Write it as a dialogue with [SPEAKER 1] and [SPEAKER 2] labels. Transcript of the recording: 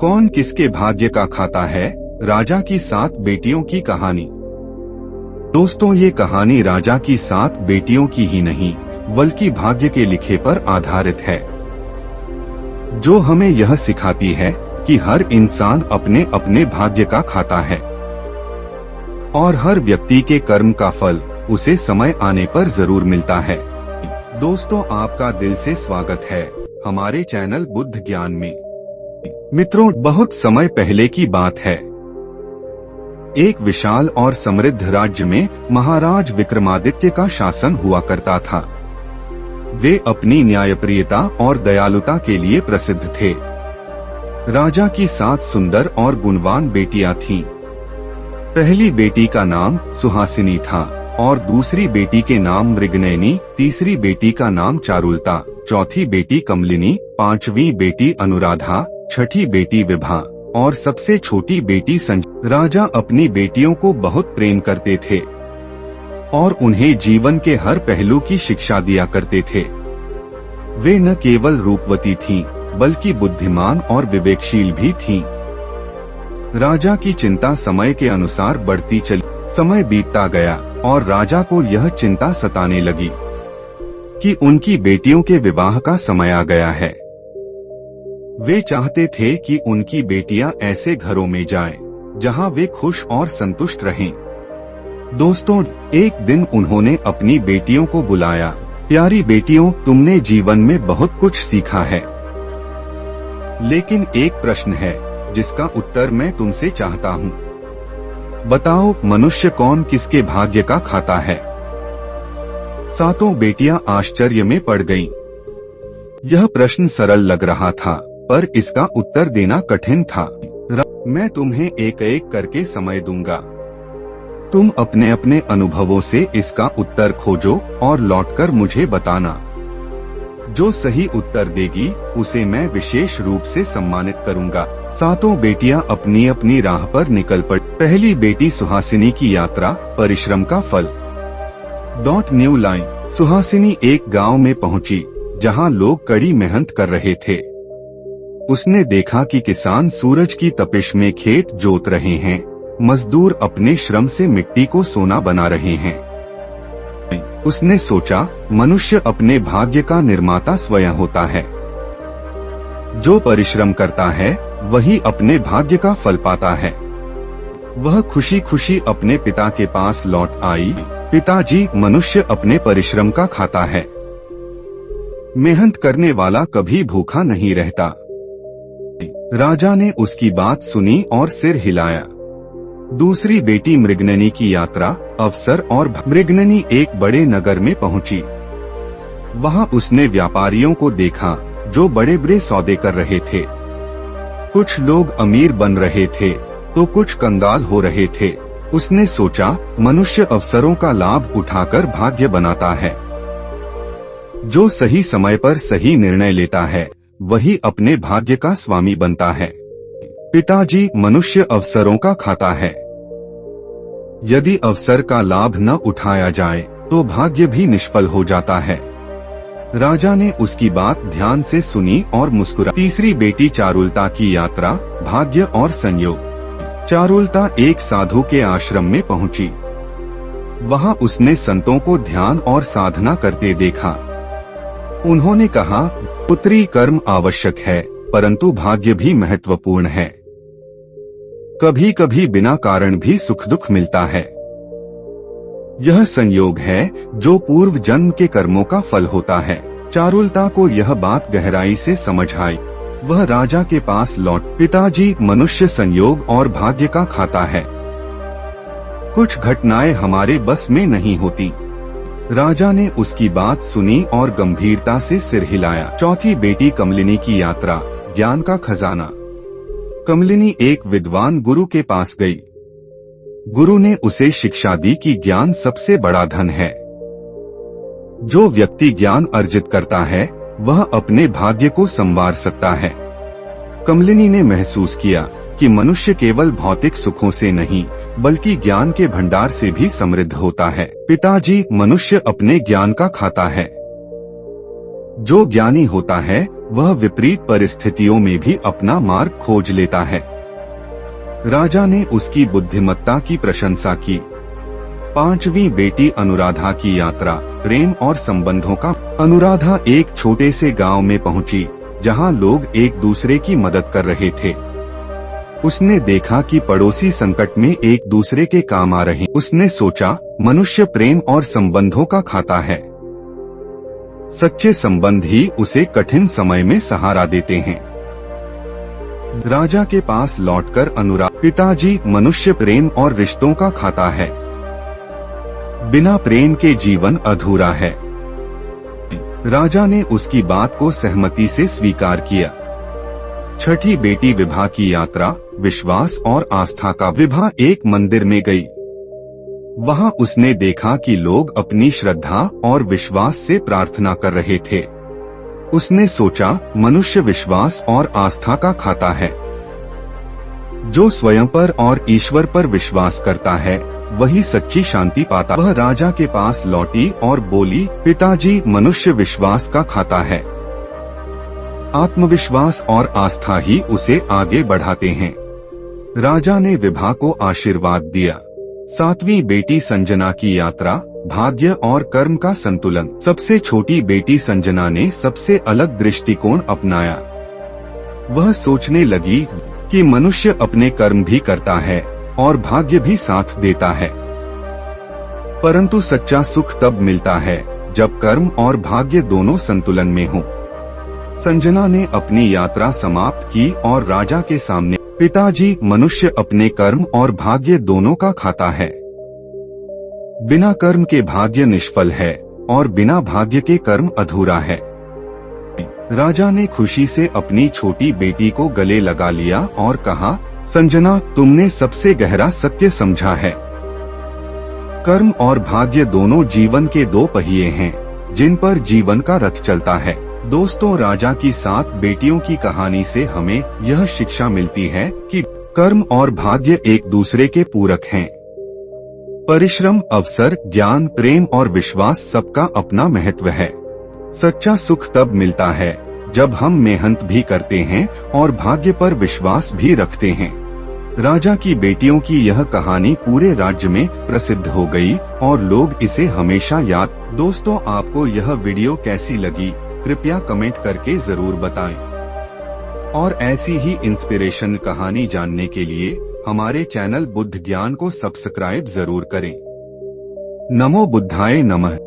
[SPEAKER 1] कौन किसके भाग्य का खाता है? राजा की 7 बेटियों की कहानी। दोस्तों, ये कहानी राजा की 7 बेटियों की ही नहीं बल्कि भाग्य के लिखे पर आधारित है, जो हमें यह सिखाती है कि हर इंसान अपने अपने भाग्य का खाता है और हर व्यक्ति के कर्म का फल उसे समय आने पर जरूर मिलता है। दोस्तों, आपका दिल से स्वागत है हमारे चैनल बुद्ध ज्ञान में। मित्रों, बहुत समय पहले की बात है। एक विशाल और समृद्ध राज्य में महाराज विक्रमादित्य का शासन हुआ करता था। वे अपनी न्यायप्रियता और दयालुता के लिए प्रसिद्ध थे। राजा की 7 सुंदर और गुणवान बेटियां थीं। पहली बेटी का नाम सुहासिनी था और दूसरी बेटी के नाम मृगनयनी, तीसरी बेटी का नाम चारुलता, चौथी बेटी कमलिनी, 5वीं बेटी अनुराधा, छठी बेटी विभा और सबसे छोटी बेटी संजय। राजा अपनी बेटियों को बहुत प्रेम करते थे और उन्हें जीवन के हर पहलू की शिक्षा दिया करते थे। वे न केवल रूपवती थीं, बल्कि बुद्धिमान और विवेकशील भी थीं। राजा की चिंता समय के अनुसार बढ़ती चली। समय बीतता गया और राजा को यह चिंता सताने लगी कि उनकी बेटियों के विवाह का समय आ गया है। वे चाहते थे कि उनकी बेटियां ऐसे घरों में जाएं, जहां वे खुश और संतुष्ट रहें। दोस्तों, एक दिन उन्होंने अपनी बेटियों को बुलाया। प्यारी बेटियों, तुमने जीवन में बहुत कुछ सीखा है, लेकिन एक प्रश्न है जिसका उत्तर मैं तुमसे चाहता हूँ। बताओ, मनुष्य कौन किसके भाग्य का खाता है? 7 बेटियां आश्चर्य में पड़ गईं। यह प्रश्न सरल लग रहा था, पर इसका उत्तर देना कठिन था। मैं तुम्हें एक एक करके समय दूंगा। तुम अपने अपने अनुभवों से इसका उत्तर खोजो और लौटकर मुझे बताना। जो सही उत्तर देगी उसे मैं विशेष रूप से सम्मानित करूंगा। 7 बेटियां अपनी अपनी राह पर निकल पड़ी। पहली बेटी सुहासिनी की यात्रा, परिश्रम का फल। New line. सुहासिनी एक गांव में पहुंची, जहां लोग कड़ी मेहनत कर रहे थे। उसने देखा कि किसान सूरज की तपिश में खेत जोत रहे हैं, मजदूर अपने श्रम से मिट्टी को सोना बना रहे हैं। उसने सोचा, मनुष्य अपने भाग्य का निर्माता स्वयं होता है। जो परिश्रम करता है वही अपने भाग्य का फल पाता है। वह खुशी खुशी अपने पिता के पास लौट आई। पिताजी, मनुष्य अपने परिश्रम का खाता है। मेहनत करने वाला कभी भूखा नहीं रहता। राजा ने उसकी बात सुनी और सिर हिलाया। दूसरी बेटी मृगनयनी की यात्रा, अवसर और मृगनयनी एक बड़े नगर में पहुंची। वहां उसने व्यापारियों को देखा जो बड़े बड़े सौदे कर रहे थे। कुछ लोग अमीर बन रहे थे तो कुछ कंगाल हो रहे थे। उसने सोचा, मनुष्य अवसरों का लाभ उठाकर भाग्य बनाता है। जो सही समय पर सही निर्णय लेता है वही अपने भाग्य का स्वामी बनता है। पिताजी, मनुष्य अवसरों का खाता है। यदि अवसर का लाभ न उठाया जाए तो भाग्य भी निष्फल हो जाता है। राजा ने उसकी बात ध्यान से सुनी और मुस्कुरा। तीसरी बेटी चारुलता की यात्रा, भाग्य और संयोग। चारुलता एक साधु के आश्रम में पहुंची। वहां उसने संतों को ध्यान और साधना करते देखा। उन्होंने कहा, पुत्री, कर्म आवश्यक है परंतु भाग्य भी महत्वपूर्ण है। कभी कभी बिना कारण भी सुख दुख मिलता है। यह संयोग है जो पूर्व जन्म के कर्मों का फल होता है। चारुलता को यह बात गहराई से समझ आई। वह राजा के पास लौट। पिताजी, मनुष्य संयोग और भाग्य का खाता है। कुछ घटनाएं हमारे बस में नहीं होती। राजा ने उसकी बात सुनी और गंभीरता से सिर हिलाया। चौथी बेटी कमलिनी की यात्रा, ज्ञान का खजाना। कमलिनी एक विद्वान गुरु के पास गई। गुरु ने उसे शिक्षा दी कि ज्ञान सबसे बड़ा धन है। जो व्यक्ति ज्ञान अर्जित करता है वह अपने भाग्य को संवार सकता है। कमलिनी ने महसूस किया कि मनुष्य केवल भौतिक सुखों से नहीं बल्कि ज्ञान के भंडार से भी समृद्ध होता है। पिताजी, मनुष्य अपने ज्ञान का खाता है। जो ज्ञानी होता है वह विपरीत परिस्थितियों में भी अपना मार्ग खोज लेता है। राजा ने उसकी बुद्धिमत्ता की प्रशंसा की। 5वीं बेटी अनुराधा की यात्रा, प्रेम और संबंधों का। अनुराधा एक छोटे से गांव में पहुंची, जहां लोग एक दूसरे की मदद कर रहे थे। उसने देखा कि पड़ोसी संकट में एक दूसरे के काम आ रहे। उसने सोचा, मनुष्य प्रेम और संबंधों का खाता है। सच्चे संबंध ही उसे कठिन समय में सहारा देते हैं। राजा के पास लौटकर अनुराधा, पिताजी, मनुष्य प्रेम और रिश्तों का खाता है। बिना प्रेम के जीवन अधूरा है। राजा ने उसकी बात को सहमति से स्वीकार किया। 6ठी बेटी विभा की यात्रा, विश्वास और आस्था का। विभा एक मंदिर में गई। वहां उसने देखा कि लोग अपनी श्रद्धा और विश्वास से प्रार्थना कर रहे थे। उसने सोचा, मनुष्य विश्वास और आस्था का खाता है। जो स्वयं पर और ईश्वर पर विश्वास करता है वही सच्ची शांति पाता। वह राजा के पास लौटी और बोली, पिताजी, मनुष्य विश्वास का खाता है। आत्मविश्वास और आस्था ही उसे आगे बढ़ाते हैं। राजा ने विभा को आशीर्वाद दिया। 7वीं बेटी संजना की यात्रा, भाग्य और कर्म का संतुलन। सबसे छोटी बेटी संजना ने सबसे अलग दृष्टिकोण अपनाया। वह सोचने लगी कि मनुष्य अपने कर्म भी करता है और भाग्य भी साथ देता है, परंतु सच्चा सुख तब मिलता है जब कर्म और भाग्य दोनों संतुलन में हों। संजना ने अपनी यात्रा समाप्त की और राजा के सामने, पिताजी, मनुष्य अपने कर्म और भाग्य दोनों का खाता है। बिना कर्म के भाग्य निष्फल है और बिना भाग्य के कर्म अधूरा है। राजा ने खुशी से अपनी छोटी बेटी को गले लगा लिया और कहा, संजना, तुमने सबसे गहरा सत्य समझा है। कर्म और भाग्य दोनों जीवन के 2 पहिए हैं, जिन पर जीवन का रथ चलता है। दोस्तों, राजा की 7 बेटियों की कहानी से हमें यह शिक्षा मिलती है कि कर्म और भाग्य एक दूसरे के पूरक हैं। परिश्रम, अवसर, ज्ञान, प्रेम और विश्वास सबका अपना महत्व है। सच्चा सुख तब मिलता है जब हम मेहनत भी करते हैं और भाग्य पर विश्वास भी रखते हैं। राजा की बेटियों की यह कहानी पूरे राज्य में प्रसिद्ध हो गई और लोग इसे हमेशा याद। दोस्तों, आपको यह वीडियो कैसी लगी कृपया कमेंट करके जरूर बताएं। और ऐसी ही इंस्पिरेशन कहानी जानने के लिए हमारे चैनल बुद्ध ज्ञान को सब्सक्राइब जरूर करें। नमो बुद्धाय नमः।